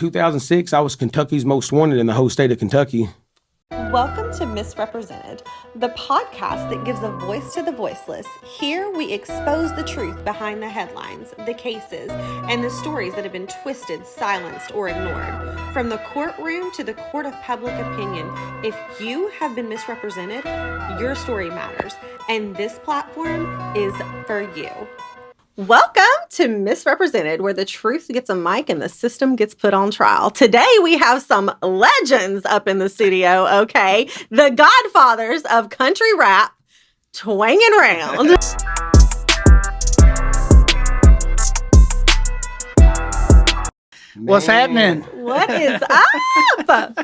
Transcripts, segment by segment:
2006, I was Kentucky's most wanted in the whole state of Kentucky. Welcome to Misrepresented, the podcast that gives a voice to the voiceless. Here we expose the truth behind the headlines, the cases, and the stories that have been twisted, silenced, or ignored. From the courtroom to the court of public opinion, if you have been misrepresented, your story matters, and this platform is for you. Welcome to Misrepresented, where the truth gets a mic and the system gets put on trial. Today, we have some legends up in the studio, okay? The godfathers of country rap, Twang Round. What's happening? What is up?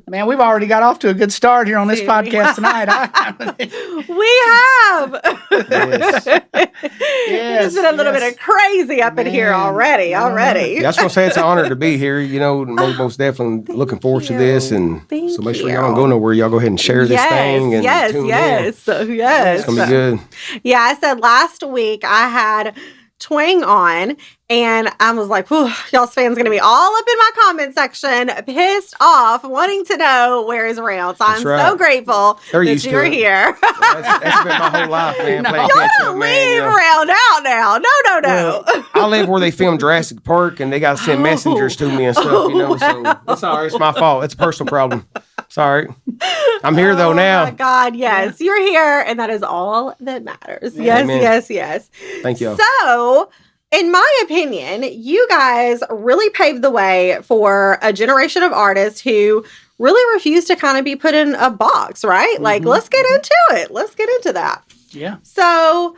Man, we've already got off to a good start here on this podcast tonight. We have. Yes, It's been a little bit of crazy up in here already. Yeah, I just want to say it's an honor to be here. You know, most definitely looking forward to this. And so make sure y'all don't go nowhere. Y'all go ahead and share this thing. And tune in. Yes. It's going to be good. Yeah, I said last week I had Twang on, and I was like, whew, y'all's fans going to be all up in my comment section, pissed off, wanting to know where is Round. So I'm so grateful that you're here. That's been my whole life, man. Y'all don't leave Round out now. No. Well, I live where they film Jurassic Park, and they got to send messengers to me and stuff, you know, so it's all right. It's my fault. It's a personal problem. Sorry. I'm here, though, now. Oh, my God, yes. You're here, and that is all that matters. Yeah, Yes. Thank you. So, in my opinion, you guys really paved the way for a generation of artists who really refuse to kind of be put in a box, right? Mm-hmm. Like, let's get into it. Let's get into that. Yeah. So,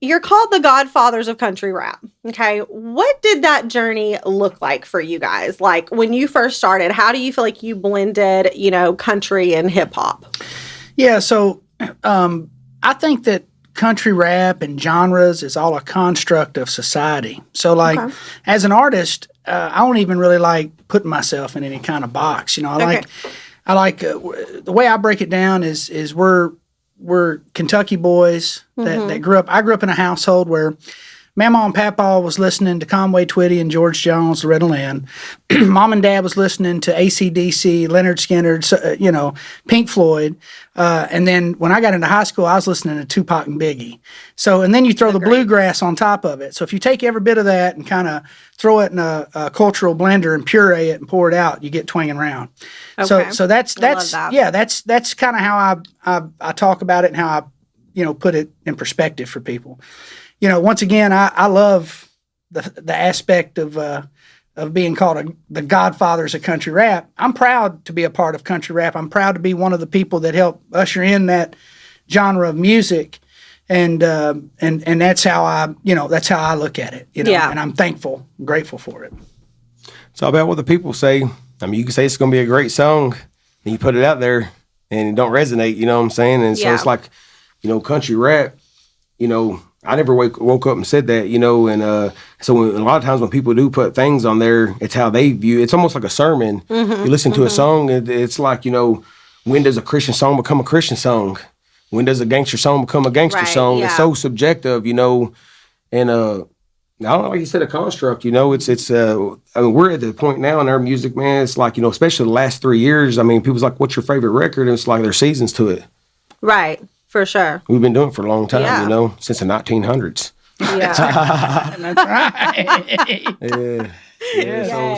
you're called the godfathers of country rap. Okay. What did that journey look like for you guys? Like when you first started, how do you feel like you blended, country and hip hop? Yeah. So I think that country rap and genres is all a construct of society. So as an artist, I don't even really like putting myself in any kind of box. I like the way I break it down is we're Kentucky boys that grew up. I grew up in a household where Mama and Papa was listening to Conway Twitty and George Jones, Loretta Lynn. Mom and Dad was listening to AC/DC, Leonard Skinner, Pink Floyd. And then when I got into high school, I was listening to Tupac and Biggie. So, and then you throw the bluegrass on top of it. So if you take every bit of that and kind of throw it in a cultural blender and puree it and pour it out, you get Twang Round. Okay. So that's kind of how I talk about it and how I put it in perspective for people. Once again, I love the aspect of being called the godfathers of country rap. I'm proud to be a part of country rap. I'm proud to be one of the people that helped usher in that genre of music, and that's how I look at it. And I'm thankful, grateful for it. It's all about what the people say. I mean, you can say it's going to be a great song, and you put it out there, and it don't resonate. You know what I'm saying? And so it's like, country rap. I never woke up and said that, and so a lot of times when people do put things on there, it's how they view it. It's almost like a sermon. Mm-hmm, you listen to a song, it's like, when does a Christian song become a Christian song? When does a gangster song become a gangster song? Yeah. It's so subjective, and I don't know, like you said, a construct, it's we're at the point now in our music, man, it's like, especially the last 3 years, I mean, people's like, what's your favorite record? And it's like there's seasons to it. Right. For sure. We've been doing it for a long time, since the 1900s. Yeah. That's right.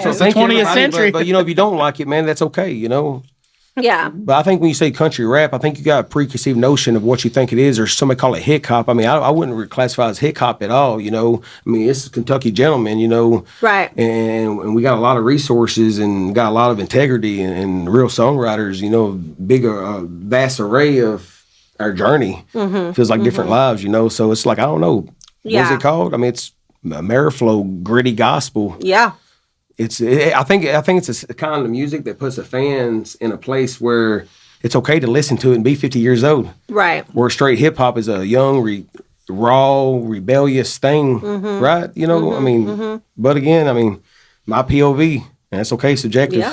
So thank 20th century. But if you don't like it, man, that's okay, Yeah. But I think when you say country rap, I think you got a preconceived notion of what you think it is, or somebody call it hip hop. I mean, I wouldn't classify it as hip hop at all, I mean, it's Kentucky gentlemen, Right. And we got a lot of resources and got a lot of integrity and real songwriters, vast array of our journey. Feels like different lives, so it's like, I don't know, what's it called? I mean, it's Ameriflow, gritty gospel. Yeah. I think it's a kind of music that puts the fans in a place where it's okay to listen to it and be 50 years old. Right. Where straight hip hop is a young, raw, rebellious thing, right? I mean, but again, I mean, my POV, and it's okay, subjective,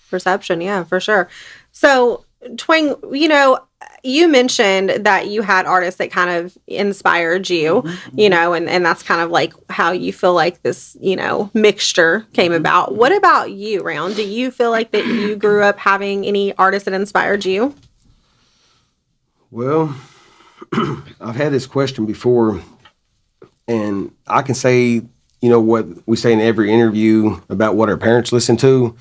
Perception, yeah, for sure. So Twang, you know, you mentioned that you had artists that kind of inspired you, you know, and that's kind of like how you feel like this, you know, mixture came about. What about you, Round? Do you feel like that you grew up having any artists that inspired you? Well, I've had this question before, and I can say, you know, what we say in every interview about what our parents listen to.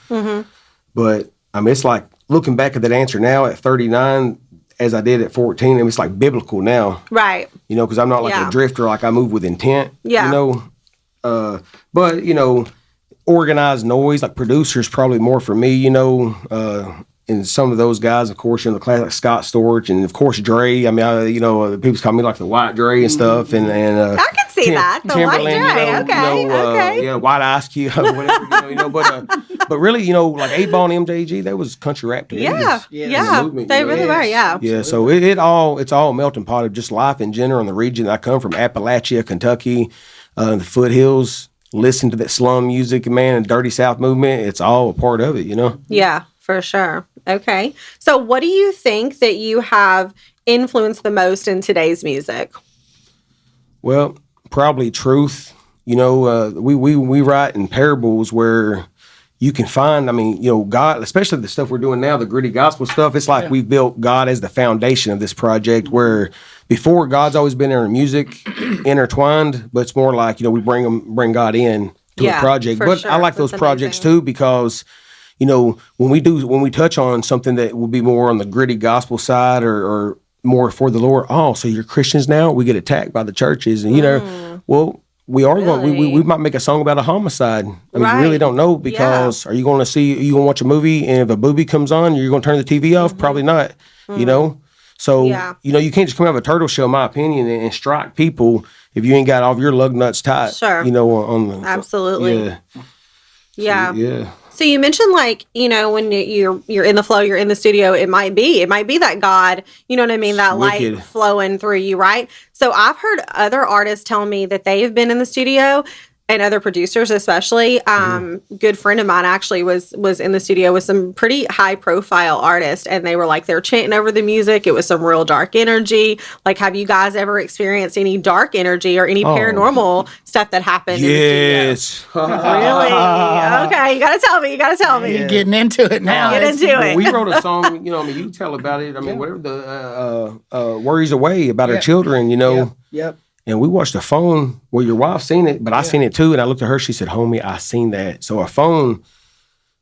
But I mean, it's like looking back at that answer now at 39, as I did at 14, and it's like biblical now. Right. You know, because I'm not like a drifter, like I move with intent. Yeah. You know, but, you know, organized noise, like producers, probably more for me, you know, and some of those guys, of course, you know, the class like Scott Storch, and of course Dre. I mean, you know, people call me like the White Dre and stuff, and I can see that the White Dre. You know, Okay, you know, okay. Yeah, White Ice Cube, whatever. You know, but really, you know, like 8-Ball and MJG, that was country rap to me. Yeah, Movement, they you know? really were. Yeah, Yeah. So it's all a melting pot of just life in general in the region that I come from, Appalachia, Kentucky, the foothills. Listen to that slum music, man, and Dirty South movement. It's all a part of it, you know. Yeah, for sure. Okay. So what do you think that you have influenced the most in today's music? Well, probably truth. You know, we write in parables where you can find, I mean, you know, God, especially the stuff we're doing now, the gritty gospel stuff, it's like we've built God as the foundation of this project, where before God's always been in our music intertwined, but it's more like, you know, we bring God in to a project. But sure. I like those projects too, because you know, when we touch on something that will be more on the gritty gospel side or more for the Lord, oh, so you're Christians now? We get attacked by the churches, and you know, well, we are going. We might make a song about a homicide. I mean, you really don't know, because are you going to watch a movie, and if a booby comes on, you're going to turn the TV off? Probably not. You know, so you know, you can't just come out of a turtle shell, in my opinion, and strike people if you ain't got all of your lug nuts tight. Sure. You know, on the absolutely. Yeah. Yeah. So you mentioned, like, you know, when you're in the flow, you're in the studio, it might be that God, you know what I mean, that light flowing through you, right? So I've heard other artists tell me that they've been in the studio, and other producers especially. Good friend of mine actually was in the studio with some pretty high profile artists, and they were like, they're chanting over the music. It was some real dark energy. Like, have you guys ever experienced any dark energy or any paranormal stuff that happened in the studio? Really? Okay, you gotta tell me. You're getting into it now. Get into it. We wrote a song, you know, I mean, you tell about it. I mean, whatever the worries away about our children, you know. Yep. And we watched a phone. Well, your wife seen it, but I seen it too. And I looked at her. She said, "Homie, I seen that." So a phone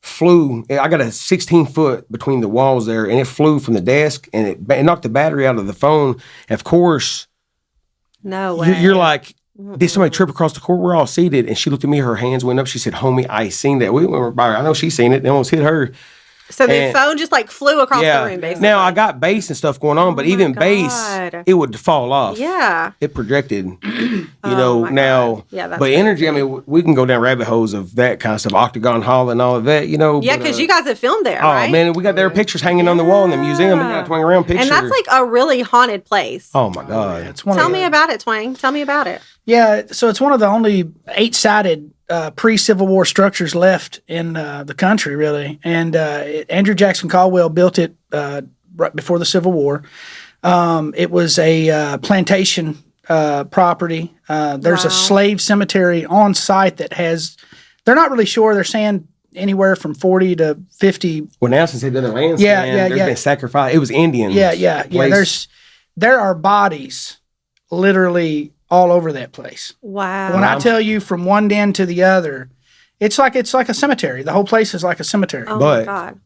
flew. I got a 16-foot between the walls there, and it flew from the desk, and it knocked the battery out of the phone. And of course, no way. You're like, did somebody trip across the court? We're all seated, and she looked at me. Her hands went up. She said, "Homie, I seen that." We went by her. I know she seen it. It almost hit her. So the phone just like flew across the room, basically. Now I got bass and stuff going on, but even bass, it would fall off. Yeah. It projected, you know, now. Yeah, that's but energy, I mean, we can go down rabbit holes of that kind of stuff, Octagon Hall and all of that, you know. Yeah, because you guys have filmed there, right? Oh, man, we got their pictures hanging on the wall in the museum. We got a Twang Round picture. And that's like a really haunted place. Oh, my God. Tell me about it, Twang. Tell me about it. Yeah, so it's one of the only 8-sided pre-Civil War structures left in the country, really. And Andrew Jackson Caldwell built it right before the Civil War. It was a plantation property. There's a slave cemetery on site that has, they're not really sure, they're saying anywhere from 40 to 50. Well, now since they've done the land scan, there's been sacrifice. It was Indians. Yeah. There are bodies literally all over that place. Wow. When I tell you from one den to the other, it's like a cemetery. The whole place is like a cemetery. Oh, my God.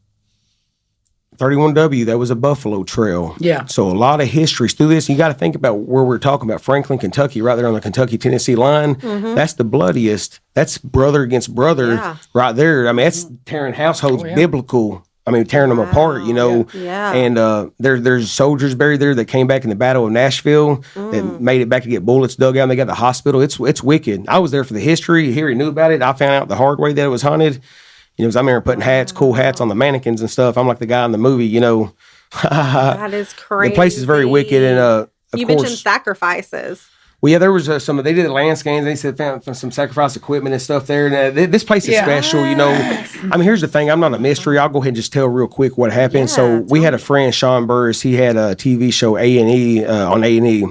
31W, that was a buffalo trail. Yeah. So a lot of histories through this. You got to think about where we're talking about, Franklin, Kentucky, right there on the Kentucky-Tennessee line. Mm-hmm. That's the bloodiest. That's brother against brother right there. I mean, that's tearing households biblical. I mean, tearing them apart, you know. Yeah. And there's soldiers buried there that came back in the Battle of Nashville that made it back to get bullets dug out, and they got to the hospital. It's wicked. I was there for the history. Harry knew about it. I found out the hard way that it was haunted. You know, because I'm there putting cool hats on the mannequins and stuff. I'm like the guy in the movie, you know. That is crazy. The place is very wicked, and of you course, mentioned sacrifices. Well, yeah, there was they did the land scans. They said found some sacrifice equipment and stuff there. And this place is special, you know. I mean, here's the thing. I'm not a mystery. I'll go ahead and just tell real quick what happened. So we had a friend, Sean Burris. He had a TV show A&E on A&E.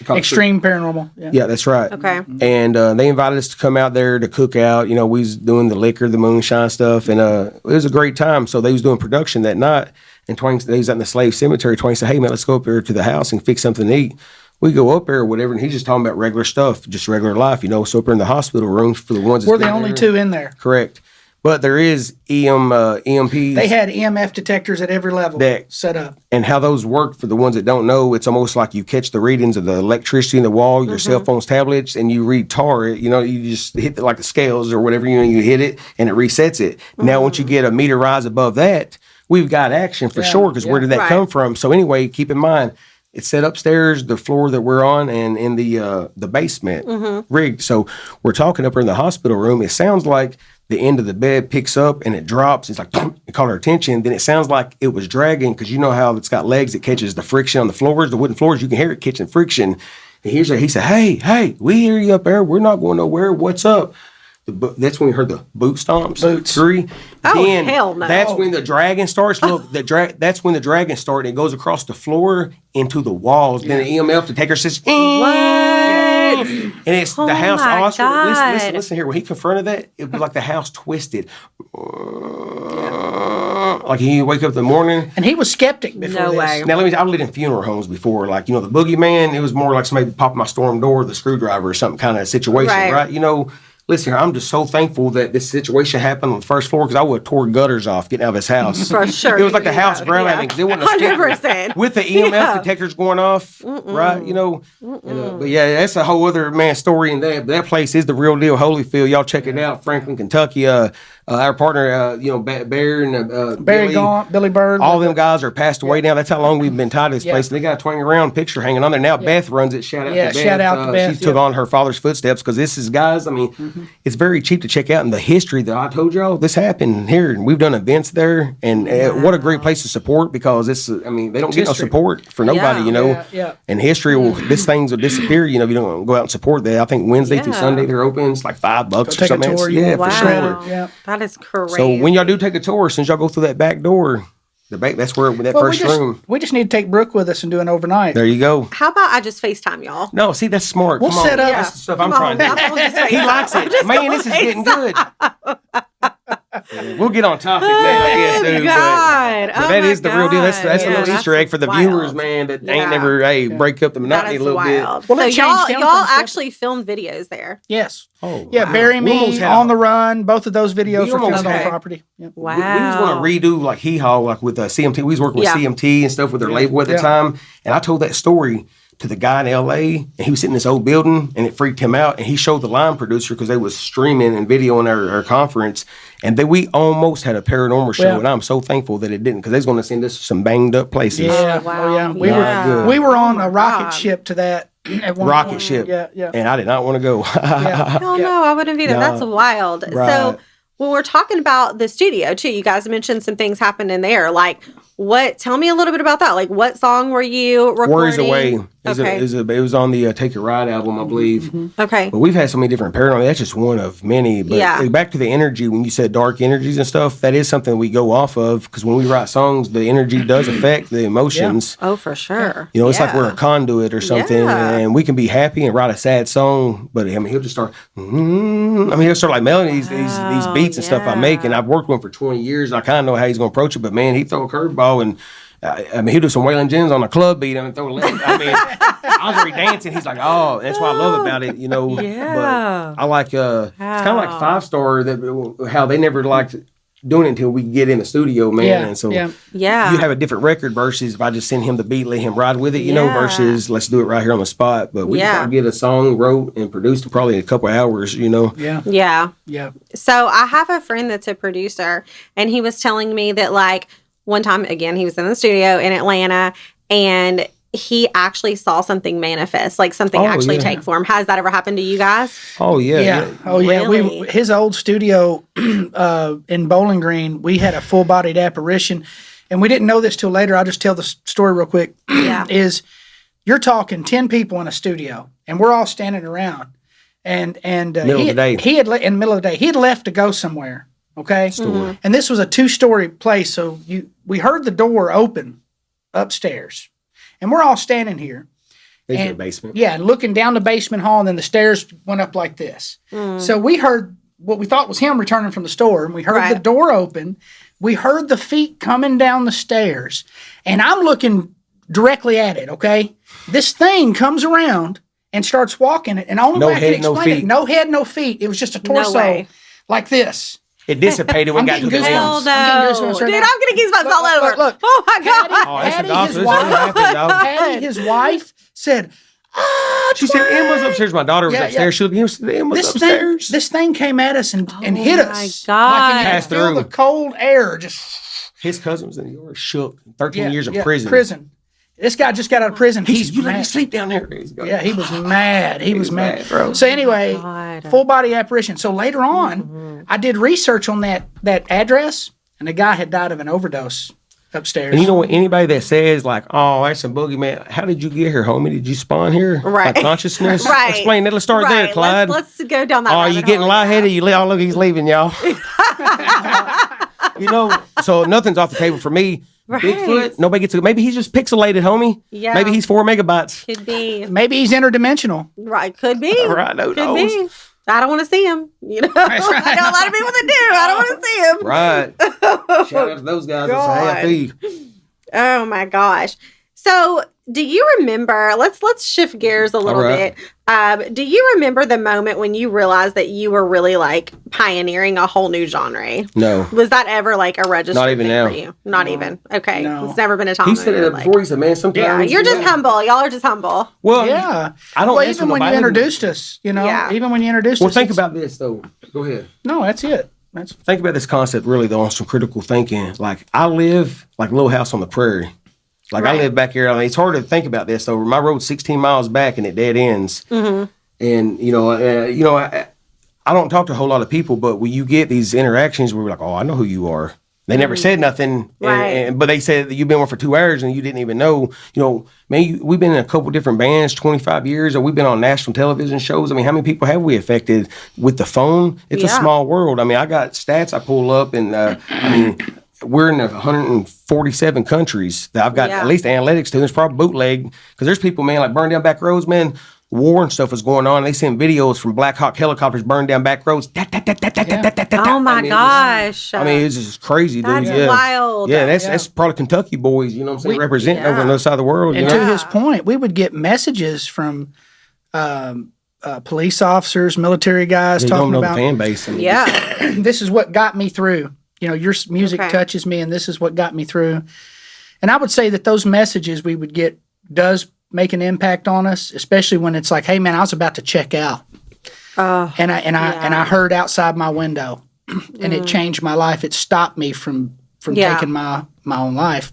Extreme Paranormal. Yeah, that's right. Okay. And they invited us to come out there to cook out. You know, we was doing the liquor, the moonshine stuff, and it was a great time. So they was doing production that night, and Twang, they was out in the slave cemetery. Twang said, "Hey man, let's go up there to the house and fix something to eat." We go up there or whatever, and he's just talking about regular stuff, just regular life, you know. So up there in the hospital rooms for the ones We're the only two in there. Correct. But there is EMPs. They had EMF detectors at every level set up. And how those work, for the ones that don't know, it's almost like you catch the readings of the electricity in the wall, your cell phones, tablets, and you retar it. You know, you just hit like the scales or whatever, you know, you hit it, and it resets it. Now, once you get a meter rise above that, we've got action for sure, because where did that come from? So anyway, keep in mind, it's set upstairs, the floor that we're on, and in the basement rigged. So we're talking up there in the hospital room. It sounds like the end of the bed picks up and it drops. It's like, it caught our attention. Then it sounds like it was dragging, because you know how it's got legs that catches the friction on the floors, the wooden floors. You can hear it catching friction. And he said, hey, we hear you up there. We're not going nowhere. What's up? That's when we heard the boot stomps. Boots. 3. Oh, then hell no. That's when the dragging starts. Look, that's when the dragging starts. It goes across the floor into the walls. Then the EMF detector says, What? And it's the house. Oscar, listen here. When he confronted that, it was like the house twisted. Like he wake up in the morning. And he was skeptic before No this. way. Now, I've lived in funeral homes before. Like, you know, the boogeyman, it was more like somebody popping my storm door, the screwdriver or something kind of situation, right? You know, listen here, I'm just so thankful that this situation happened on the first floor, because I would have tore gutters off getting out of his house. For sure. It was like the house ground because it wasn't a 100%. with the EMF detectors going off, right? You know, but yeah, that's a whole other story in that. But that place is the real deal, Holyfield. Y'all check it out, Franklin, Kentucky. Our partner, Bear and Barry Gaunt, Billy Bird. all them guys are passed away now. That's how long we've been tied to this place. And they got a Twang Round picture hanging on there. Now Beth runs it. Shout out to Beth. Shout out to Beth. She took on her father's footsteps, because this is, guys, I mean, it's very cheap to check out. And the history that I told y'all, this happened here. And we've done events there. And what a great place to support, because this, I mean, they don't get no support for nobody, you know. And history will, this things will disappear, you know, if you don't go out and support that. I think Wednesday through Sunday they're open. It's like $5 or something. Tour, for sure. Yeah. That is crazy. So when y'all do take a tour, since y'all go through that back door, that's where first room. We just need to take Brooke with us and do an overnight. There you go. How about I just FaceTime y'all? No, see, that's smart. We'll set up. That's the stuff I'm trying to do. He likes it. Man, this is getting good. We'll get on topic, man, I guess, dude. But that is the real deal. That's a little Easter egg for the viewers, man, that ain't never, break up the monotony a little bit. Well, so y'all actually filmed videos there. Yes. Oh, yeah, wow. Bury Me, On the Run, both of those videos are filmed on property. Wow. We just want to redo like Hee Haw, like with CMT. We was working with CMT and stuff with their label at the time. And I told that story to the guy in LA, and he was sitting in this old building, and it freaked him out. And he showed the line producer, because they was streaming and videoing our conference, and then we almost had a paranormal show. And I'm so thankful that it didn't, because they was going to send us to some banged up places. Yeah, we were on a rocket ship to that. Rocket ship. Yeah. And I did not want to go. Hell no, I wouldn't either. That's wild. Right. So when we're talking about the studio too, you guys mentioned some things happened in there. Like, tell me a little bit about that. Like, what song were you recording? Worries Away. It was on the Take It Ride album, I believe. Okay. But we've had so many different paranormal. That's just one of many. But back to the energy, when you said dark energies and stuff, that is something we go off of, because when we write songs, the energy does affect the emotions. Oh, for sure. You know, it's like we're a conduit or something, and we can be happy and write a sad song, but I mean, he'll just start, he'll start like melodies, these beats and stuff I make, and I've worked with him for 20 years. I kind of know how he's going to approach it, but man, he throw a curveball, and he'll do some Waylon Jennings on a club beat and throw a lick. I mean, I was already dancing. He's like, oh, that's what I love about it, you know. Yeah. But I like, it's kind of like 5-star, that how they never liked doing it until we get in the studio, man. And so you have a different record versus if I just send him the beat, let him ride with it, you know, versus let's do it right here on the spot. But we can probably get a song wrote and produced in probably a couple of hours, you know. Yeah. So I have a friend that's a producer, and he was telling me that, like, one time, again, he was in the studio in Atlanta, and he actually saw something manifest, like something take form. Has that ever happened to you guys? Oh yeah. Really? His old studio in Bowling Green, we had a full-bodied apparition, and we didn't know this till later. I'll just tell the story real quick. Is you're talking 10 people in a studio, and we're all standing around. And Middle of the day. He had in the middle of the day. He had left to go somewhere. Okay, and this was a 2-story place, so we heard the door open upstairs, and we're all standing here. In the basement. Yeah, and looking down the basement hall, and then the stairs went up like this. So we heard what we thought was him returning from the store, and we heard the door open. We heard the feet coming down the stairs, and I'm looking directly at it. Okay, this thing comes around and starts walking it, and the only way I can explain it, no head, no feet. It was just a torso like this. It dissipated when it got to the Hell limbs. no. I'm Dude, I'm getting goosebumps all over. Look. Oh my God. Oh, that's Patty, a gospel. his This really happened, dog. Patty, his wife, said, She said Emma's upstairs. My daughter was Yeah, upstairs. She looked at Emma's upstairs. This thing came at us and hit us. My God. Like, and you Passed could feel through. the cold air just His cousin was in New York, shook. 13 years in prison. This guy just got out of prison. He He's said, you let me mad. sleep down there. Yeah, he was mad. He was mad, bro. So anyway, God. full body apparition. So later on, I did research on that address, and the guy had died of an overdose upstairs. And you know what? Anybody that says like, "Oh, that's a boogeyman," how did you get here, homie? Did you spawn here? Right. Like consciousness. Right. Explain that. Let's start there, Clyde. Let's go down that. Oh, rabbit you getting hole. lightheaded? Oh, look, he's leaving, y'all. You know, so nothing's off the table for me. Right. Bigfoot, nobody gets. Maybe he's just pixelated, homie. Yeah. Maybe he's 4 megabytes. Could be. Maybe he's interdimensional. Right. Could be. Right, who Could knows? be. I don't want to see him. You know, That's right. I know a lot of people that do. I don't want to see him. Right. Shout out to those guys. That's God. a half feed. Oh my gosh. So, do you remember? Let's shift gears a little right. bit. Do you remember the moment when you realized that you were really like pioneering a whole new genre? No. Was that ever like a registered Not even thing now. for you? Not even. Okay. No. It's never been a time. He when said you were it like- before. He said, "Man, sometimes Yeah, you're just humble. Y'all are just humble. Well, Yeah. I don't. Well, mess even with when you nobody. introduced us, Yeah. even when you introduced Well, us. think it's- about this though. Go ahead. No, that's it. Think about this concept really though on some critical thinking. Like I live like a little house on the prairie. Like I live back here. I mean, it's hard to think about this though. My road's 16 miles back and it dead ends. Mm-hmm. And I don't talk to a whole lot of people, but when you get these interactions where we're like, "Oh, I know who you are." They never said nothing, Right. but they said that you've been with for 2 hours and you didn't even know. You know, man, we've been in a couple different bands, 25 years, or we've been on national television shows. I mean, how many people have we affected with the phone? It's a Yeah. small world. I mean, I got stats I pull up, and I mean, we're in 147 countries that I've got Yeah. at least analytics to. There's probably bootleg because there's people, man, like burn down back roads, man. War and stuff is going on. They send videos from Black Hawk helicopters burn down back roads. Oh my gosh. I mean, it's just crazy, dude. That's Yeah. wild. Yeah, that's probably Kentucky boys, you know what I'm saying, representing over on the other side of the world. And you to know? his point, we would get messages from police officers, military guys You don't talking know the about, fan base. I mean, Yeah. this is what got me through. You know, your music Okay. touches me, and this is what got me through. And I would say that those messages we would get does make an impact on us, especially when it's like, "Hey, man, I was about to check out, and I heard outside my window, and it changed my life. It stopped me from Yeah. taking my own life."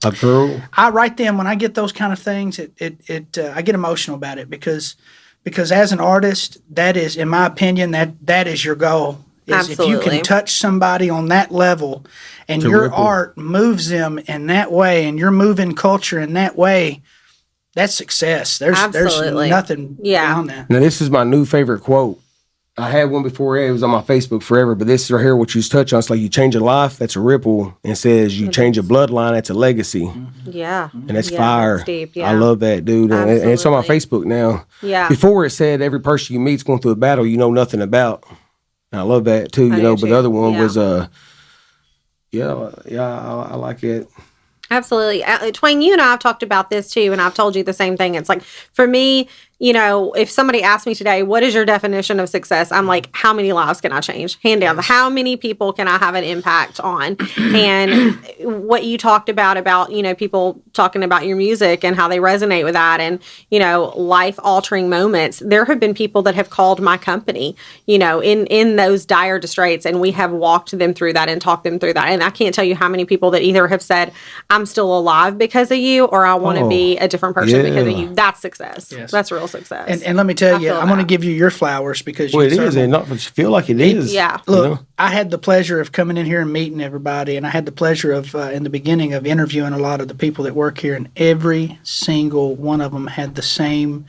a girl. I right then when I get those kind of things, I get emotional about it because as an artist, that is, in my opinion, that is your goal. Is if you Absolutely. can touch somebody on that level, and To your ripple. art moves them in that way, and you're moving culture in that way, that's success. There's Absolutely. nothing Yeah. beyond that. Now, this is my new favorite quote. I had one before, it was on my Facebook forever, but this right here, what you touch on, it's like you change a life, that's a ripple, and says you change a bloodline, that's a legacy. Yeah. And that's Yeah, fire. that's deep, yeah. I love that, dude. And it's on my Absolutely. Facebook now. Yeah. Before it said every person you meet's going through a battle you know nothing about. And I love that too, you do know. But too. the other one Yeah. was I like it. Absolutely. Twang, you and I have talked about this too, and I've told you the same thing. It's like, for me, you know, if somebody asked me today, what is your definition of success? I'm like, how many lives can I change? Hand down. How many people can I have an impact on? And what you talked about, you know, people talking about your music and how they resonate with that and, you know, life altering moments. There have been people that have called my company, you know, in those dire straits, and we have walked them through that and talked them through that. And I can't tell you how many people that either have said, I'm still alive because of you, or I want to be a different person because of yeah. you. That's success. Yes. That's real success. And let me tell I you, feel I'm going to that. give you your flowers because Well, you it is, deserve them. and not but you feel like it is. Yeah. you Look, know? I had the pleasure of coming in here and meeting everybody, and I had the pleasure of, in the beginning, of interviewing a lot of the people that work here, and every single one of them had the same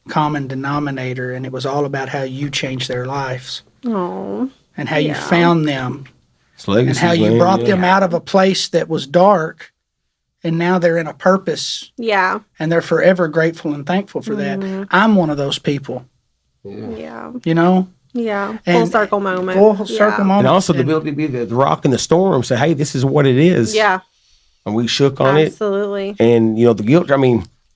common denominator, and it was all about how you changed their lives. Oh. And how you found them. It's legacy, and how you brought them out of a place that was dark, and now they're in a purpose. Yeah. And they're forever grateful and thankful for that. I'm one of those people. Yeah. You know? Yeah. Full circle moment. Full circle moment. And also the ability to be the rock in the storm, say, hey, this is what it is. Yeah. And we shook on it. Absolutely. And, the guilt,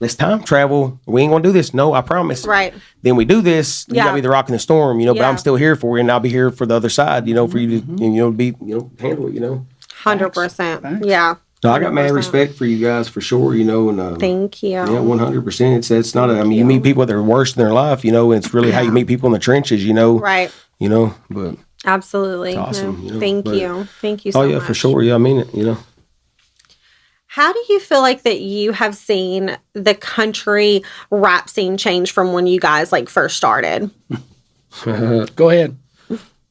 let's time travel. We ain't going to do this. No, I promise. Right. Then we do this. You got to be the rock in the storm, but I'm still here for you, and I'll be here for the other side, for you to, be, handle it, 100%. Yeah. No, I got mad respect for you guys for sure, and thank you. Yeah, 100%. It's not you meet people that are worse in their life, and it's really how you meet people in the trenches, Right. But absolutely. it's awesome. No, thank you so much. Oh yeah, for sure. Yeah, I mean it, How do you feel like that you have seen the country rap scene change from when you guys first started? Go ahead.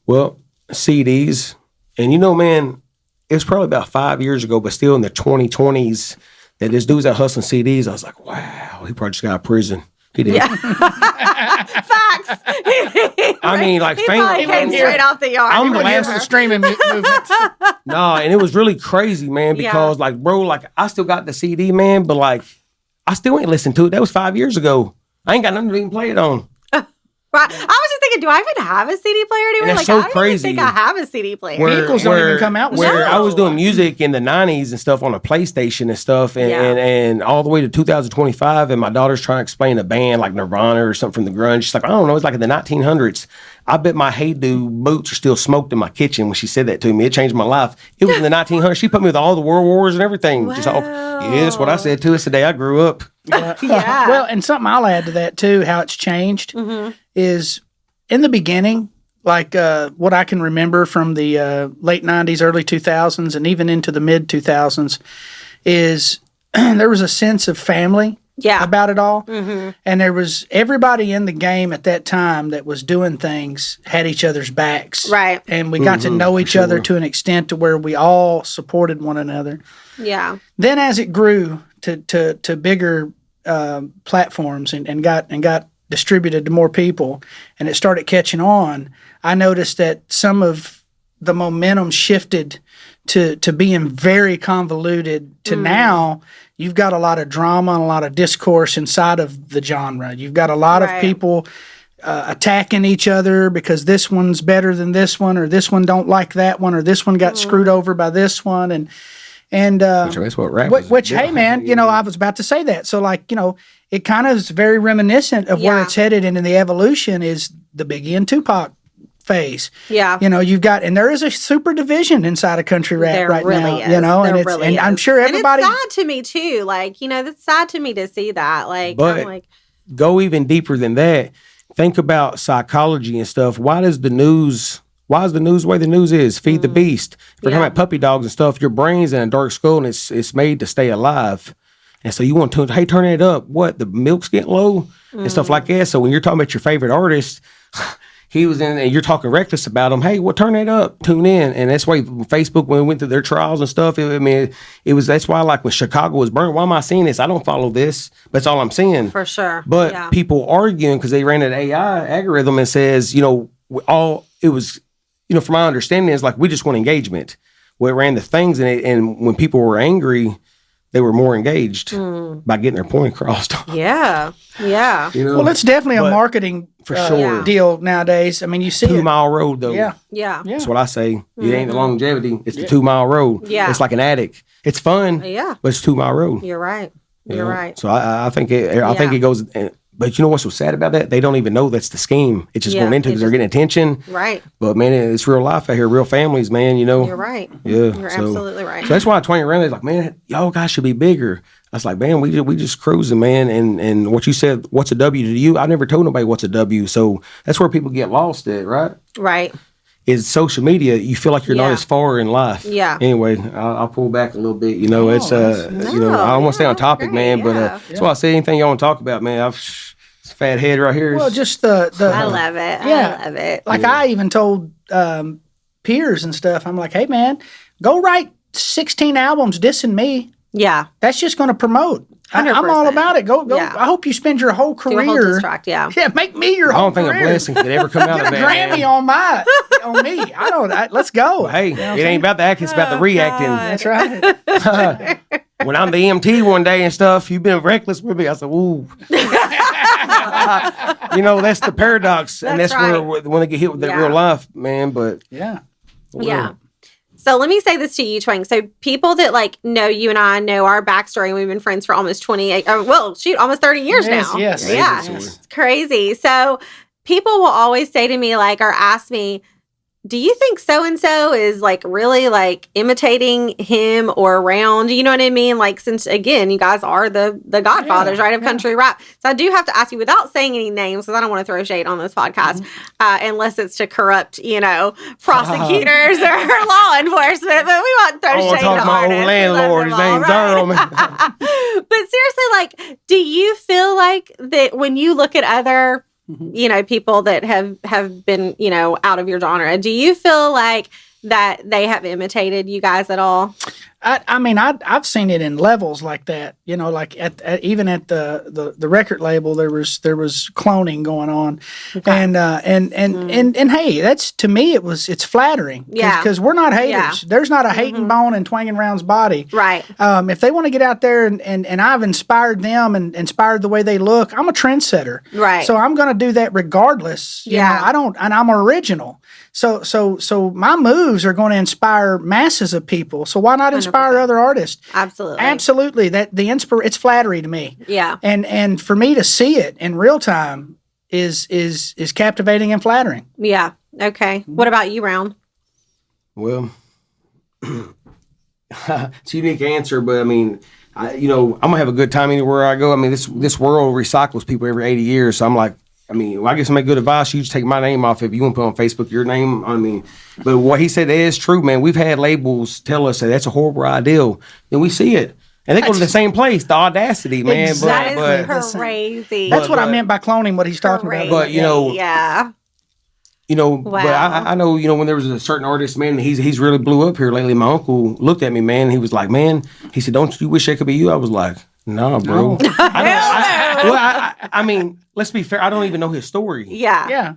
Well, CDs, and man, it was probably about 5 years ago, but still in the 2020s, that this dude's out hustling CDs. I was like, wow, he probably just got out of prison. He did. Yeah. Facts. I mean, he probably came straight off the yard. I'm the last of streaming movements. No, and it was really crazy, man, because bro, I still got the CD, man, but I still ain't listened to it. That was 5 years ago. I ain't got nothing to even play it on. Right. I was just thinking, do I even have a CD player anymore? And that's so I don't crazy. even think I have a CD player. Vehicles don't even come out with where stuff. I was doing music in the 90s and stuff on a PlayStation and stuff, and all the way to 2025, and my daughter's trying to explain a band like Nirvana or something from the grunge. She's like, I don't know, it's like in the 1900s. I bet my Hey Do boots are still smoked in my kitchen when she said that to me. It changed my life. It was in the 1900s. She put me with all the World Wars and everything. Wow. That's what I said to us today. I grew up. Yeah. Well, and something I'll add to that too, how it's changed is in the beginning, what I can remember from the late 90s, early 2000s, and even into the mid 2000s is there was a sense of family about it all. And there was everybody in the game at that time that was doing things had each other's backs. Right. And we got to know each other to an extent to where we all supported one another. Yeah. Then as it grew to bigger platforms and got distributed to more people, and it started catching on, I noticed that some of the momentum shifted to being very convoluted to now you've got a lot of drama and a lot of discourse inside of the genre. You've got a lot of people attacking each other because this one's better than this one, or this one don't like that one, or this one got screwed over by this one, and That's what rap is. which hey man, I was about to say that. So it kind of is very reminiscent of where it's headed, and in the evolution is the Biggie and Tupac phase. Yeah. You've got, and there is a super division inside of country rap There right really now. is. And There I'm sure everybody. And it's sad to me too. That's sad to me to see that. But I'm like, go even deeper than that. Think about psychology and stuff. Why is the news the way the news is? Feed the beast. If we're talking about puppy dogs and stuff, your brain's in a dark skull and it's made to stay alive. And so you want to, hey, turn it up. What? The milk's getting low and stuff like that. So when you're talking about your favorite artist, he was in, and you're talking reckless about him. Hey, well, turn it up, tune in. And that's why Facebook, when we went through their trials and stuff, that's why when Chicago was burned, why am I seeing this? I don't follow this. That's all I'm seeing. for sure. But people arguing because they ran an AI algorithm and says, from my understanding, is we just want engagement. Well, it ran the things, and when people were angry, they were more engaged by getting their point across. Yeah. Yeah. Well, it's definitely a marketing for sure deal nowadays. I mean, you see 2 mile road though. Yeah. Yeah. That's what I say. It ain't the longevity. It's the 2 mile road. Yeah. It's like an addict. It's fun. Yeah. But it's 2 mile road. You're right. You're right. So I think it goes. But you know what's so sad about that? They don't even know that's the scheme. It's just going into because they're getting attention. Right. But man, it's real life out here, real families, man. You're right. Yeah. You're absolutely right. So that's why Twang Round is man, y'all guys should be bigger. I was like, man, we just cruising, man. And what you said, what's a W to you? I never told nobody what's a W. So that's where people get lost at, right? Right. Is social media. You feel like you're not as far in life. Yeah. Anyway, I'll pull back a little bit. I don't want to stay on topic, man. But that's why I say anything y'all want to talk about, man. It's a fat head right here. Well, just the I love it. Yeah. I love it. I even told peers and stuff, I'm like, hey man, go write 16 albums dissing me. Yeah. That's just going to promote. I'm all about it. Go. Yeah. I hope you spend your whole Do a whole career. diss track, yeah. Yeah, make me your whole career. I don't think a blessing could ever come out of Get a that. Grammy on me. Let's go. Well, hey, it ain't about the acting, it's about the reacting. That's right. When I'm the EMT one day and stuff, you've been reckless with me. I said, ooh. That's the paradox. And that's right. where when they get hit with that real life, man. But yeah. Yeah. So let me say this to you, Twang. So people that know you and I know our backstory, and we've been friends for almost almost 30 years now. Yes. Yeah. It's crazy. So people will always say to me or ask me, do you think so-and-so is really imitating him or Round? You know what I mean? Since again, you guys are the godfathers, right, of country rap. So I do have to ask you without saying any names, because I don't want to throw shade on this podcast, unless it's to corrupt, prosecutors or law enforcement. But we won't throw shade on my old landlord. His name's Earl. But seriously, do you feel like that when you look at other people that have been, out of your genre, do you feel like that they have imitated you guys at all? I mean, I've seen it in levels like that. Even at the record label, there was cloning going on, okay. and hey, that's to me it's flattering, because we're not haters. Yeah. There's not a hating bone in Twang Round's body, right? If they want to get out there and I've inspired them and inspired the way they look, I'm a trendsetter, right? So I'm going to do that regardless. You know, I'm original. So my moves are going to inspire masses of people. So why not inspire 100%. Other artists? Absolutely. That it's flattery to me. Yeah. And for me to see it in real time is captivating and flattering. Yeah. Okay. What about you, Round? Well, it's a unique answer, but I mean, I'm gonna have a good time anywhere I go. I mean, this world recycles people every 80 years, so I'm like. I mean, I guess I make good advice. You just take my name off. If you want to put on Facebook your name, I mean, but what he said is true, man. We've had labels tell us that that's a horrible idea. Then we see it. And they go to the same place, the audacity, man. Exactly. That is crazy. That's what I meant by cloning what he's talking about. But, yeah. Wow. But I know, when there was a certain artist, man, he's really blew up here lately. My uncle looked at me, man. And he was like, man, he said, don't you wish that could be you? I was like, nah, bro. No. I mean, let's be fair. I don't even know his story. Yeah.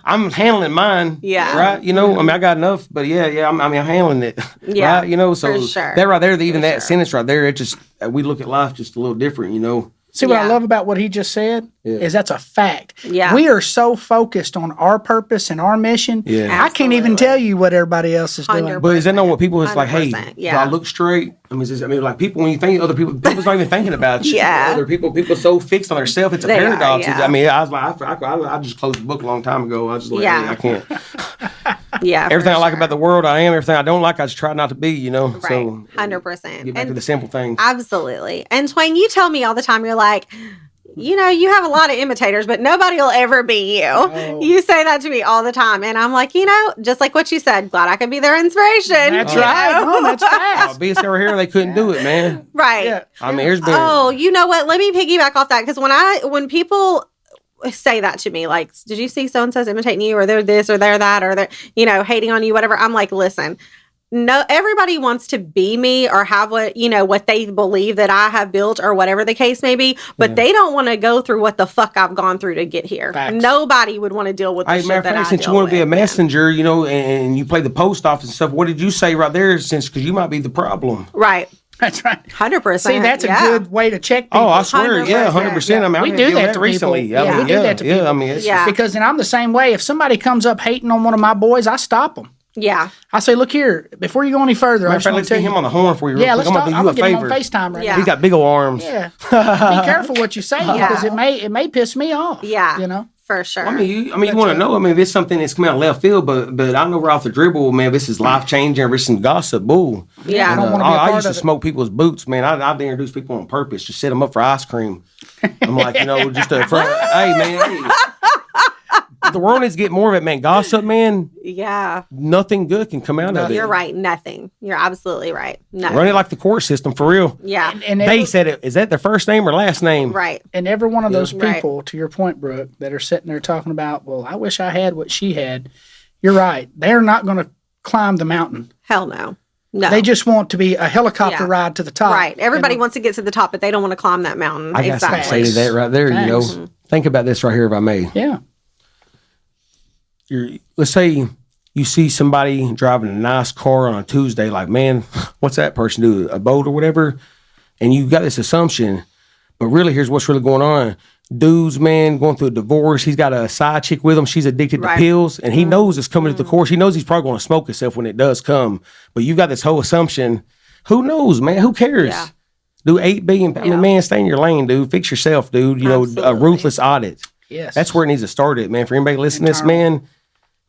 I'm handling mine. Yeah. Right. I mean, I got enough, but I'm handling it. Yeah. Right. So for sure. that right there, even that sentence right there, it just we look at life just a little different. See what I love about what he just said is that's a fact. Yeah. We are so focused on our purpose and our mission. Yeah. I can't even tell you what everybody else is doing. But is that not what people is like, hey, do yeah. I look straight? I mean, like people, when you think other people's not even thinking about you. Yeah. Other people so fixed on themselves, it's a paradox. I mean, I was like, I just closed the book a long time ago. I was just like, hey, I can't. Yeah. Everything I like about the world, I am. Everything I don't like, I just try not to be, Right. So 100%. Get back to the simple things. Absolutely. And Twang, you tell me all the time, you're like, you have a lot of imitators, but nobody will ever be you. Oh. You say that to me all the time. And I'm like, just like what you said, glad I could be their inspiration. That's right. Oh, that's fast. BS over here, they couldn't do it, man. Right. Yeah. I mean, here's been. Oh, you know what? Let me piggyback off that. Because when people say that to me, like, did you see so-and-so's imitating you, or they're this or they're that, or they're, hating on you, whatever. I'm like, listen, no, everybody wants to be me or have what they believe that I have built or whatever the case may be, but they don't want to go through what the fuck I've gone through to get here. Facts. Nobody would want to deal with the shit that I deal with. Since you want to be a messenger, and you play the post office and stuff, what did you say right there? Because you might be the problem. Right. That's right. 100%. See, that's a good way to check people. Oh, I swear, 100%. I mean, we do that to recently. Yeah, we do that to people. I mean, because then I'm the same way. If somebody comes up hating on one of my boys, I stop them. Yeah. I say, look here, before you go any further, let's get him on the horn for you. Yeah, let's talk. I'm going to do you a favor. Him on FaceTime right now. He's got big old arms. Yeah. Be careful what you say, because it may piss me off. Yeah. For sure. I mean, you want to know. I mean, if it's something that's coming out of left field, but I know we're off the dribble, man. This is life changing. This is gossip, bull. Yeah. I used to smoke people's boots, man. I'd introduce people on purpose, just set them up for ice cream. I'm like, just a friend. Hey, man. Hey. The world needs to get more of it, man. Gossip, man. Yeah. Nothing good can come out of it. You're right. Nothing. You're absolutely right. Nothing. Run it like the court system, for real. Yeah. And they said it. Is that their first name or last name? Right. And every one of those people, to your point, Brooke, that are sitting there talking about, well, I wish I had what she had. You're right. They're not going to climb the mountain. Hell no. No. They just want to be a helicopter ride to the top. Right. Everybody wants to get to the top, but they don't want to climb that mountain. I got something to say to that right there. Thanks. You know, think about this right here, if I may. Yeah. Let's say you see somebody driving a nice car on a Tuesday, like, man, what's that person do? A boat or whatever? And you got this assumption, but really, here's what's really going on. Dude's, man, going through a divorce. He's got a side chick with him. She's addicted to pills, and he knows it's coming to the course. He knows he's probably going to smoke himself when it does come. But you got this whole assumption. Who knows, man? Who cares? Yeah. Do 8 billion. I mean, man, stay in your lane, dude. Fix yourself, dude. You know, a ruthless audit. Yes. That's where it needs to start at, man. For anybody listening to this, man,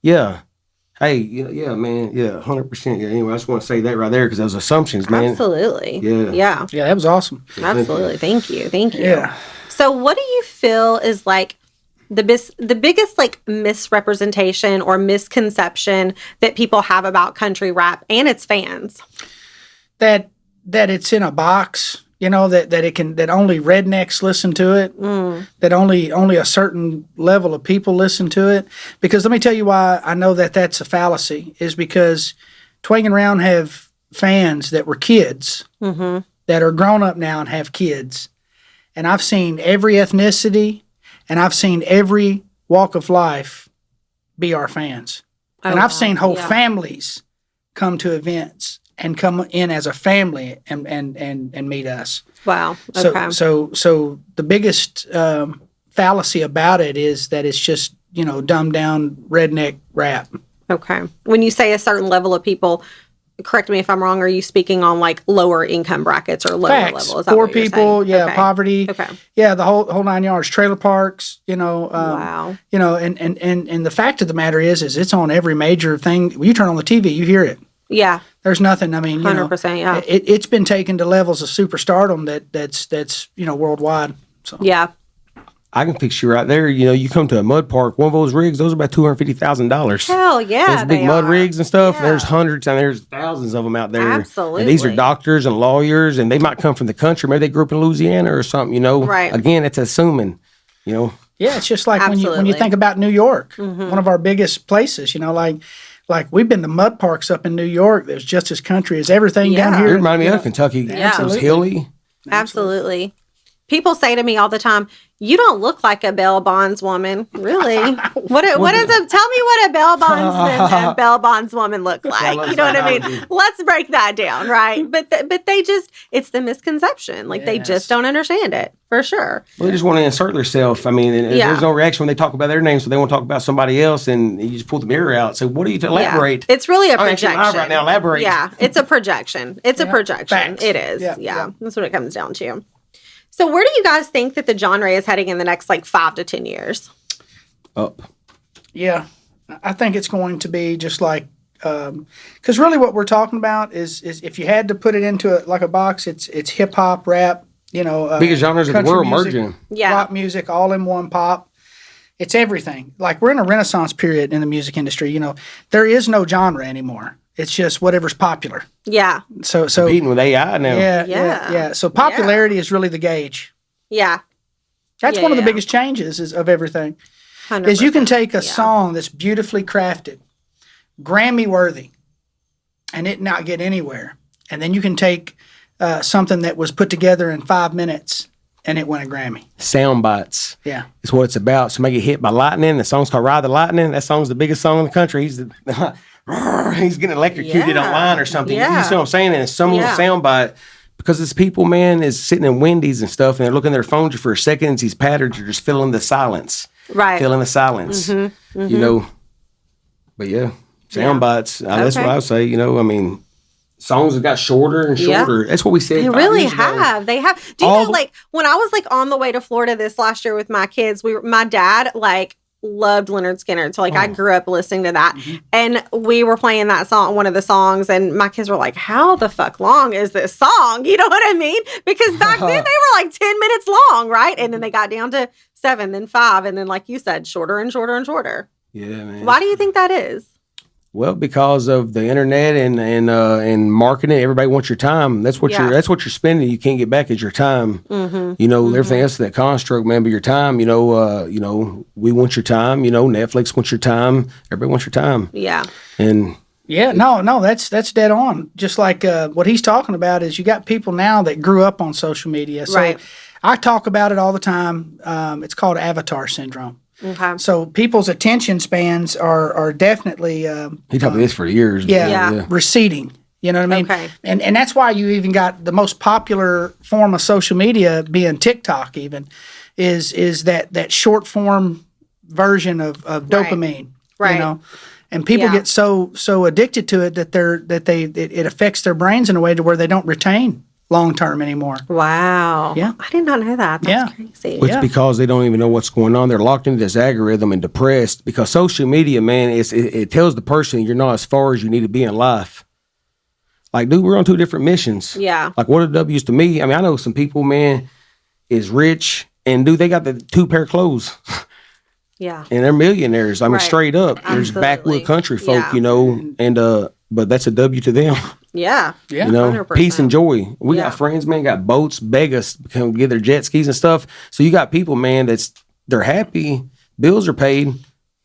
yeah. Hey, yeah, man, yeah, 100%. Yeah, anyway, I just want to say that right there because those assumptions, man. Absolutely. Yeah. Yeah, that was awesome. Absolutely. Thank you. Yeah. So what do you feel is like the biggest like misrepresentation or misconception that people have about country rap and its fans? That it's in a box, you know, that only rednecks listen to it, that only a certain level of people listen to it. Because let me tell you why I know that that's a fallacy, is because Twang Round have fans that were kids that are grown up now and have kids. And I've seen every ethnicity and I've seen every walk of life be our fans. And I've seen whole families come to events and come in as a family and meet us. Wow. Okay. So the biggest fallacy about it is that it's just, you know, dumbed down redneck rap. Okay. When you say a certain level of people, correct me if I'm wrong, are you speaking on like lower income brackets or lower level? Is that Poor what you're people, saying? Okay. poverty. Okay. Yeah, the whole 9 yards, trailer parks, you know. Wow. You know, and the fact of the matter is it's on every major thing. You turn on the TV, you hear it. Yeah. There's nothing. I mean, 100%. Yeah. It's been taken to levels of superstardom that's you know, worldwide. So Yeah. I can fix you right there. You know, you come to a mud park, one of those rigs, those are about $250,000. Hell yeah. Those big mud rigs and stuff. Yeah. There's hundreds and there's thousands of them out there. Absolutely. And these are doctors and lawyers, and they might come from the country. Maybe they grew up in Louisiana or something, you know. Right. Again, it's assuming, you know. Yeah, it's just like when you Absolutely. think about New York, one of our biggest places, you know, like we've been to mud parks up in New York. There's just as country as everything down Yeah. here. It reminded me of Kentucky. Yeah. It was hilly. Absolutely. People say to me all the time, "You don't look like a bail bondswoman." Really? What is a? Tell me what a bail bondsman and bail bondswoman look like. You know what I mean? Let's break that down, right? But they just, it's the misconception. Like they just don't understand it for sure. Well, they just want to insert themselves. I mean, and there's no reaction when they talk about their name, so they want to talk about somebody else, and you just pull the mirror out. So, what do you elaborate? Yeah. It's really a I'm projection. actually live right now. Elaborate. Yeah, it's a projection. It's a projection. Facts. It is. Yeah. Yeah, that's what it comes down to. So, where do you guys think that the genre is heading in the next like 5 to 10 years? Up. Yeah, I think it's going to be just like, because really what we're talking about is if you had to put it into a box, it's hip hop, rap, you know, Biggest genres of the country world music, merging. Yeah. rock music, all in one pop. It's everything. Like we're in a renaissance period in the music industry. You know, there is no genre anymore. It's just whatever's popular. Yeah. So Competing with AI now. yeah. So popularity is really the gauge. Yeah. That's Yeah, one of the yeah. biggest changes of everything. 100%. Is you can take a song that's beautifully crafted, Grammy worthy, and it not get anywhere, and then you can take something that was put together in 5 minutes and it won a Grammy. Sound bites. Yeah. It's what it's about. Somebody get hit by lightning. The song's called Ride the Lightning. That song's the biggest song in the country. He's getting electrocuted online or something. Yeah. You see what I'm saying? And it's some little sound bite. Because it's people, man, is sitting in Wendy's and stuff, and they're looking at their phones for seconds. These patterns are just filling the silence. Right. Filling the silence. You know. But yeah, sound bites. That's what I would say. You know, I mean, songs have got shorter and shorter. That's what we said. They 5 really years ago. have. They have. Do you know, like, when I was, like, on the way to Florida this last year with my kids, my dad, like, loved Leonard Skinner. So, like, I grew up listening to that. And we were playing that song, one of the songs, and my kids were like, how the fuck long is this song? You know what I mean? Because back then they were, like, 10 minutes long, right? And then they got down to 7, then 5, and then, like you said, shorter and shorter and shorter. Yeah, man. Why do you think that is? Well, because of the internet and marketing, everybody wants your time. That's what you're spending. You can't get back is your time. You know, everything else is that construct, man. But your time, you know, we want your time. You know, Netflix wants your time. Everybody wants your time. Yeah. And Yeah, no, that's dead on. Just like what he's talking about is you got people now that grew up on social media. So Right. I talk about it all the time. It's called avatar syndrome. Okay. So people's attention spans are definitely He told me this for years. Yeah. receding. You know what I mean? Okay. And that's why you even got the most popular form of social media being TikTok. Even is that short form version of dopamine. Right. You know. And people get so addicted to it that it affects their brains in a way to where they don't retain long term anymore. Wow. Yeah. I did not know that. That's crazy. It's because they don't even know what's going on. They're locked into this algorithm and depressed because social media, man, it tells the person you're not as far as you need to be in life. Like, dude, we're on two different missions. Yeah. Like, what are W's to me? I mean, I know some people, man, is rich and, dude, they got the 2 pair of clothes. Yeah. And they're millionaires. I mean, Right. straight up. There's Absolutely. backwood country folk, Yeah. you know, and but that's a W to them. Yeah. Yeah. You know, 100%. peace and joy. We Yeah. got friends, man, got boats, beg us to come get their jet skis and stuff. So you got people, man, they're happy, bills are paid,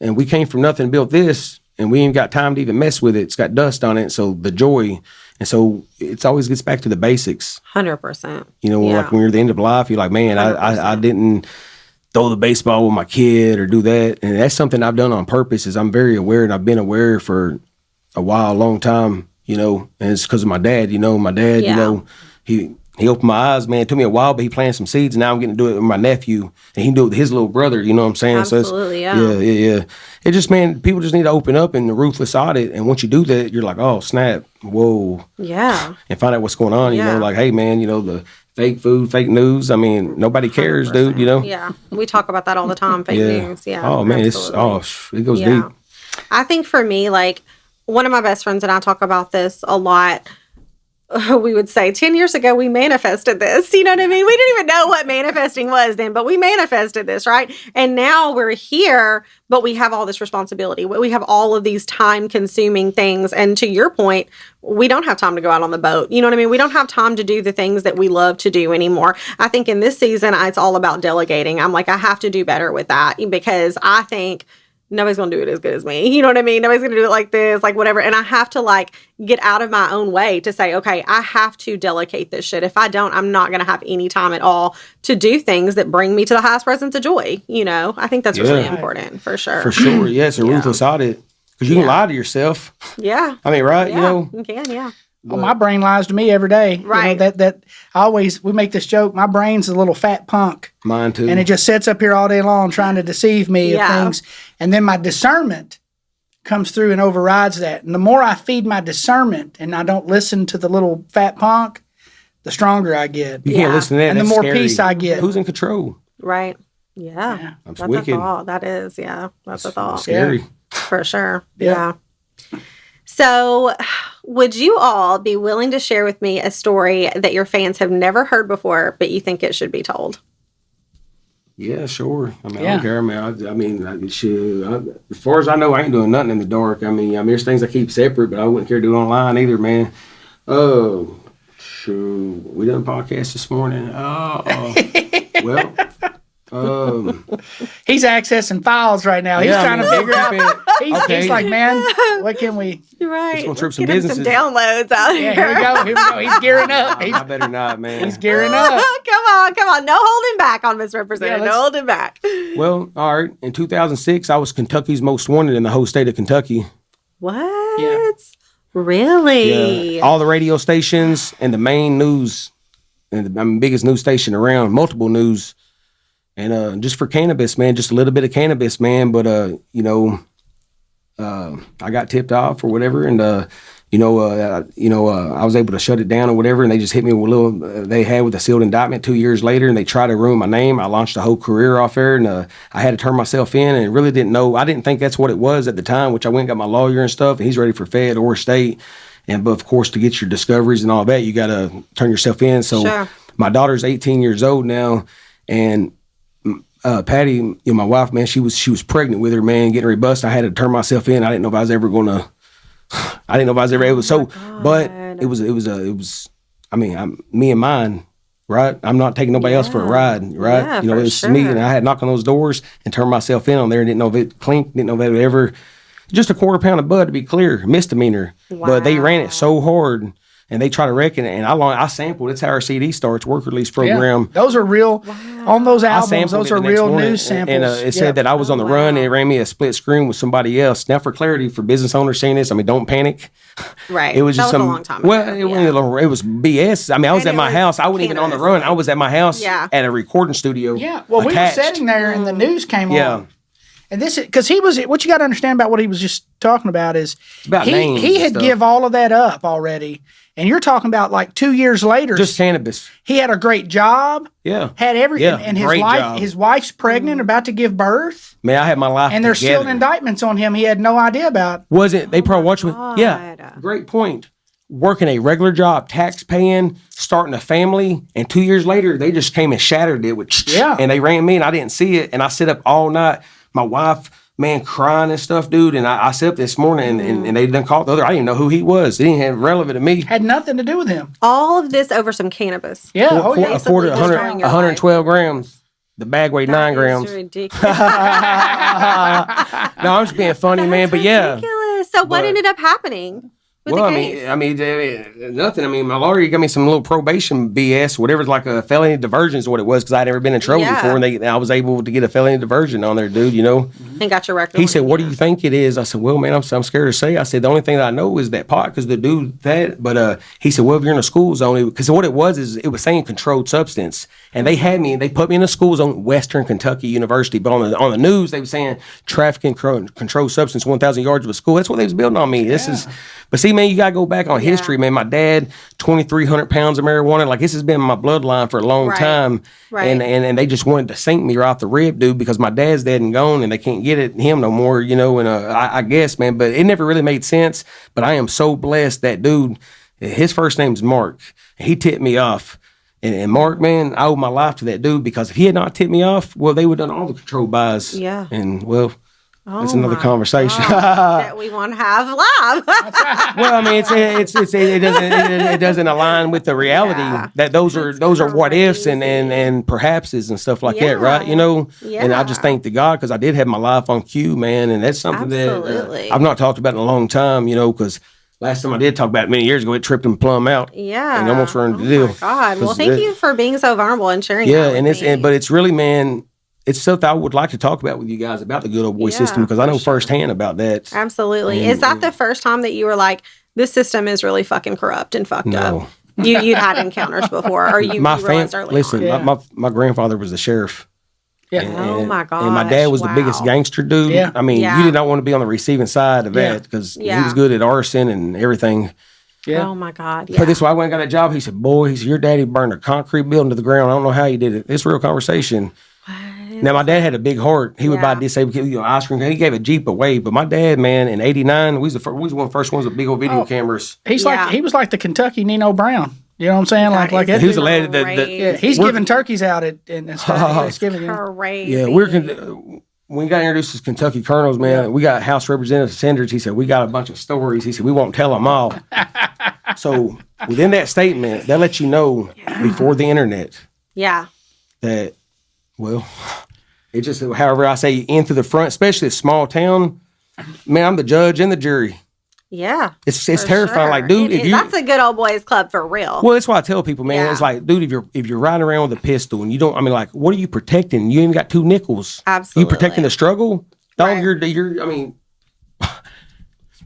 and we came from nothing and built this, and we ain't got time to even mess with it. It's got dust on it. So the joy. And so it always gets back to the basics. 100%. You know, Yeah. like when you're at the end of life, you're like, man, I 100%. didn't throw the baseball with my kid or do that. And that's something I've done on purpose is I'm very aware, and I've been aware for a while, a long time, you know, and it's because of my dad, you know, Yeah. you know, he opened my eyes, man. It took me a while, but he planted some seeds, and now I'm getting to do it with my nephew, and he can do it with his little brother, you know what I'm saying? Absolutely, So yeah. It just, man, people just need to open up in the ruthless audit, and once you do that, you're like, oh, snap, whoa, Yeah. and find out what's going on, you Yeah. know, like, hey, man, you know, the fake food, fake news, I mean, nobody cares, dude, you know? Yeah. We talk about that all the time. Fake news. Yeah. Oh, man, absolutely. it goes Yeah. deep. I think for me, like, one of my best friends and I talk about this a lot. We would say 10 years ago, we manifested this. You know what I mean? We didn't even know what manifesting was then, but we manifested this, right? And now we're here, but we have all this responsibility. We have all of these time consuming things. And to your point, we don't have time to go out on the boat. You know what I mean? We don't have time to do the things that we love to do anymore. I think in this season, it's all about delegating. I'm like, I have to do better with that because I think nobody's going to do it as good as me. You know what I mean? Nobody's going to do it like this, like whatever. And I have to like get out of my own way to say, okay, I have to delegate this shit. If I don't, I'm not going to have any time at all to do things that bring me to the highest presence of joy. You know, I think that's really important for sure. For sure. Yeah, it's a ruthless audit because you can lie to yourself. Yeah. I mean, right? Yeah, You know, you can, yeah. Well, my brain lies to me every day. Right. You know, that I always, we make this joke, my brain's a little fat punk. mine too. And it just sits up here all day long trying to deceive me Yeah. of things. And then my discernment comes through and overrides that. And the more I feed my discernment and I don't listen to the little fat punk, the stronger I get. you can't listen to that. And the That's more scary. peace I get. Who's in control? Right. Yeah. That's That's wicked. a thought. That is, yeah. That's a thought. Scary. For sure. Yeah. Yeah. So, would you all be willing to share with me a story that your fans have never heard before, but you think it should be told? Yeah, sure. I mean, I Yeah. don't care, man. I mean, shit, as far as I know, I ain't doing nothing in the dark. I mean, there's things I keep separate, but I wouldn't care to do it online either, man. Oh, shoot. We done podcast this morning. Well, He's accessing files right now. He's Yeah, I trying mean, to figure out. okay. He's like, man, what can we? Right. gonna trip Let's some get him some businesses. downloads out Yeah, here. here we go. Here we go. He's gearing up. I better not, man. He's gearing up. Come on. No holding back on Misrepresented. Yeah, No holding back. Well, all right. In 2006, I was Kentucky's most wanted in the whole state of Kentucky. What? Yeah. Really? Yeah. All the radio stations and the main news, and the biggest news station around, multiple news, and just for cannabis, man, just a little bit of cannabis, man. But I got tipped off or whatever, and I was able to shut it down or whatever, and they just hit me with a little. They had with a sealed indictment 2 years later, and they tried to ruin my name. I launched a whole career off there, and I had to turn myself in, and really didn't know. I didn't think that's what it was at the time, which I went and got my lawyer and stuff, and he's ready for Fed or state. But of course, to get your discoveries and all that, you got to turn yourself in. So Sure. my daughter's 18 years old now, and Patty, you know, my wife, man, she was pregnant with her, man, getting ready to bust. I had to turn myself in. I didn't know if I was ever gonna. I didn't know if I was ever able. So, but it was. I mean, me and mine, right? I'm not taking nobody else for a ride, right? Yeah, you know, for it's me, sure. and I had knocked on those doors and turned myself in on there. And didn't know if it clinked. Didn't know if it would ever just a quarter pound of bud, to be clear, misdemeanor. Wow. But they ran it so hard. And they try to reckon it, and I sampled. It's how our CD starts, work release program. Yeah. Those are real, on those albums, those are real news samples. And it said that I was on the run, and it ran me a split screen with somebody else. Now, for clarity, for business owners saying this, I mean, don't panic. Right. It was just a long time ago. Well, it was BS. I mean, I was at my house. I wasn't even on the run. I was at my house at a recording studio. Yeah, well, we were sitting there, and the news came on. And this is because what you got to understand about what he was just talking about is he had give all of that up already. And you're talking about like 2 years later. Just cannabis. He had a great job. Yeah. Had everything. Yeah, and his wife's pregnant, about to give birth. Man, I had my life And there's still indictments on him he had no idea about. Wasn't they probably watched me? Yeah. Great point. Working a regular job, tax paying, starting a family, and 2 years later they just came and shattered it with and they ran me and I didn't see it. And I sit up all night. My wife, man, crying and stuff, dude. And I sit up this morning and they done called the other. I didn't even know who he was. It didn't have relevant to me. Had nothing to do with him. All of this over some cannabis. Yeah. A quarter, 112 grams. The bag weighed 9 grams. That's ridiculous. No, I'm just being funny, man. But yeah. Ridiculous. So what ended up happening? Well, I mean, nothing. I mean, my lawyer gave me some little probation BS, whatever, like a felony diversion is what it was, because I'd never been in trouble before, and I was able to get a felony diversion on there, dude, you know. And got your record. He said, what do you think it is? I said, well, man, I'm scared to say. I said, the only thing that I know is that pot, because the dude but he said, well, if you're in a school zone, because what it was is it was saying controlled substance, and they put me in a school zone, Western Kentucky University, but on the news, they were saying trafficking controlled substance 1,000 yards of a school. That's what they was building on me. But see, man, you got to go back on history, man. My dad, 2,300 pounds of marijuana. Like, this has been in my bloodline for a long time. Right. And they just wanted to sink me right off the rib, dude, because my dad's dead and gone and they can't get him no more, you know. And I guess, man, but it never really made sense. But I am so blessed that dude, his first name's Mark. He tipped me off. And Mark, man, I owe my life to that dude, because if he had not tipped me off, well, they would have done all the controlled buys. Yeah. And, well... That's another conversation that we want to have live. Well, I mean, it doesn't align with the reality that those are what ifs and perhapses and stuff like that, right? You know, and I just thank the God, because I did have my life on cue, man, and that's something that I've not talked about in a long time, you know, because. Last time I did talk about it many years ago, it tripped him plumb out. Yeah. And almost ruined the deal. Oh, my God. Well, thank you for being so vulnerable and sharing that with me. But it's really, man, it's stuff that I would like to talk about with you guys about the good old boy system, because I know firsthand about that. Absolutely. Is that the first time that you were like, this system is really fucking corrupt and fucked up? You'd had encounters before, or you realized early on? Listen, my grandfather was the sheriff. Yeah. And, my God. And my dad was the biggest gangster dude. Yeah. I mean, you did not want to be on the receiving side of that, because he was good at arson and everything. Yeah. Oh my God. But this why I went and got that job. He said, boy, your daddy burned a concrete building to the ground. I don't know how he did it. It's a real conversation. Now, my dad had a big heart. He would buy disabled ice cream. He gave a Jeep away. But my dad, man, in '89, we was one of the first ones with big old video cameras. He was like the Kentucky Nino Brown. You know what I'm saying? Like that. He was a lad that he's giving turkeys out at Thanksgiving. Crazy. Yeah, when we got introduced as Kentucky Colonels, man, we got House Representative Sanders. He said, we got a bunch of stories. He said, we won't tell them all. So within that statement, that lets you know before the internet. Yeah. That, well, it just, however I say, in through the front, especially a small town, man, I'm the judge and the jury. Yeah. It's terrifying. Sure. Like, dude, that's a good old boys club for real. Well, that's why I tell people, man. Yeah. It's like, dude, if you're riding around with a pistol and you don't, I mean, like, what are you protecting? You ain't got 2 nickels. Absolutely. You protecting the struggle? Dog, you're, I mean.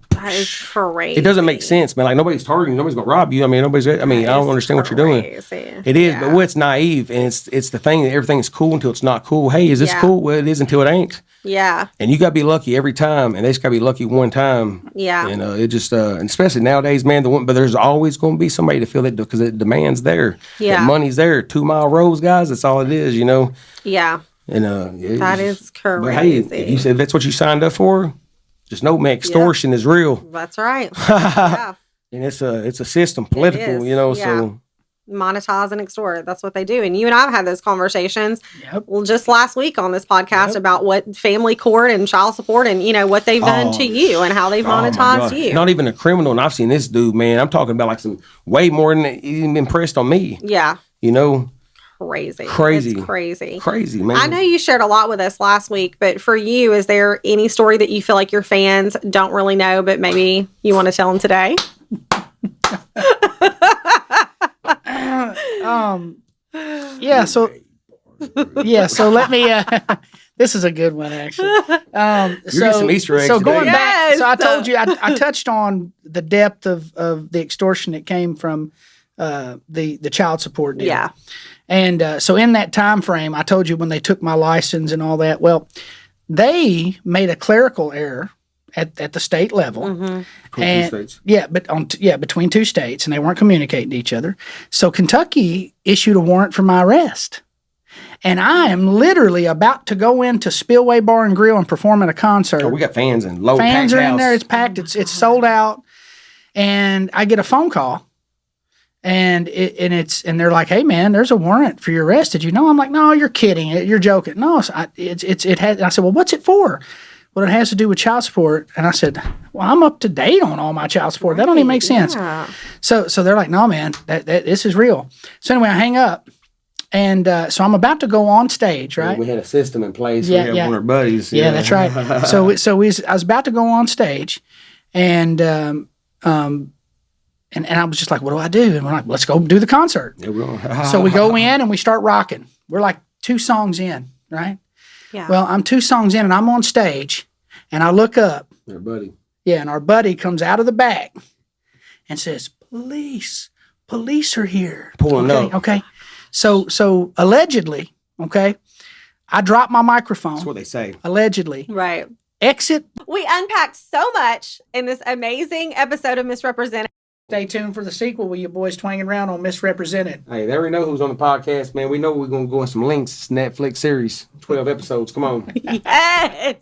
That is crazy. It doesn't make sense, man. Like, nobody's targeting, nobody's gonna rob you. I mean, I don't understand what you're doing. It is, but it's naive, and it's the thing that everything is cool until it's not cool. Hey, is this cool? Well, it is until it ain't. Yeah. And you gotta be lucky every time, and they just gotta be lucky one time. Yeah. And it just, and especially nowadays, man. But there's always gonna be somebody to feel that, because the demand's there. Yeah. The money's there. 2 mile roads, guys. That's all it is, you know. Yeah. And that is crazy. But hey, if you said that's what you signed up for, just know, man, extortion is real. That's right. Yeah. And it's a system, political, you know, so. Monetize and extort. That's what they do. And you and I have had those conversations just last week on this podcast about what family court and child support and, you know, what they've done to you and how they've monetized you. Not even a criminal. And I've seen this dude, man. I'm talking about like some way more than even impressed on me. Yeah. You know? crazy. Crazy. It's crazy. Crazy, man. I know you shared a lot with us last week, but for you, is there any story that you feel like your fans don't really know, but maybe you want to tell them today? So let me this is a good one, actually. You're some Easter eggs so today. going back, so I told you I touched on the depth of the extortion that came from the child support deal. Yeah. And so in that time frame, I told you when they took my license and all that. Well, they made a clerical error at the state level, and between two states, and they weren't communicating to each other. So Kentucky issued a warrant for my arrest. And I am literally about to go into Spillway Bar and Grill and perform at a concert. Oh, we got fans and low fans are house. in there. It's packed. It's sold out. And I get a phone call, and they're like, "Hey man, there's a warrant for your arrest. Did you know?" I'm like, "No, you're kidding. You're joking." No, it had. I said, "Well, what's it for?" Well, it has to do with child support. And I said, "Well, I'm up to date on all my child support. That don't even make sense." Yeah. So they're like, "No, man, that this is real." So anyway, I hang up. And so I'm about to go on stage, right? We had a system in place. We had one of our buddies. Yeah, that's right. I was about to go on stage, and I was just like, "What do I do?" And we're like, "Let's go do the concert." Yeah, So we go in and we start rocking. We're like 2 songs in, right? Yeah. Well, I'm 2 songs in and I'm on stage, and I look up. Our buddy. Yeah, and our buddy comes out of the back and says, "Police are here." Pulling up. Okay. So allegedly, okay, I dropped my microphone. That's what they say. Allegedly. Right. Exit. We unpacked so much in this amazing episode of Misrepresented. Stay tuned for the sequel with your boys Twang Round on Misrepresented. Hey, they already know who's on the podcast, man. We know we're going to go in some links. It's a Netflix series. 12 episodes. Come on. Yes.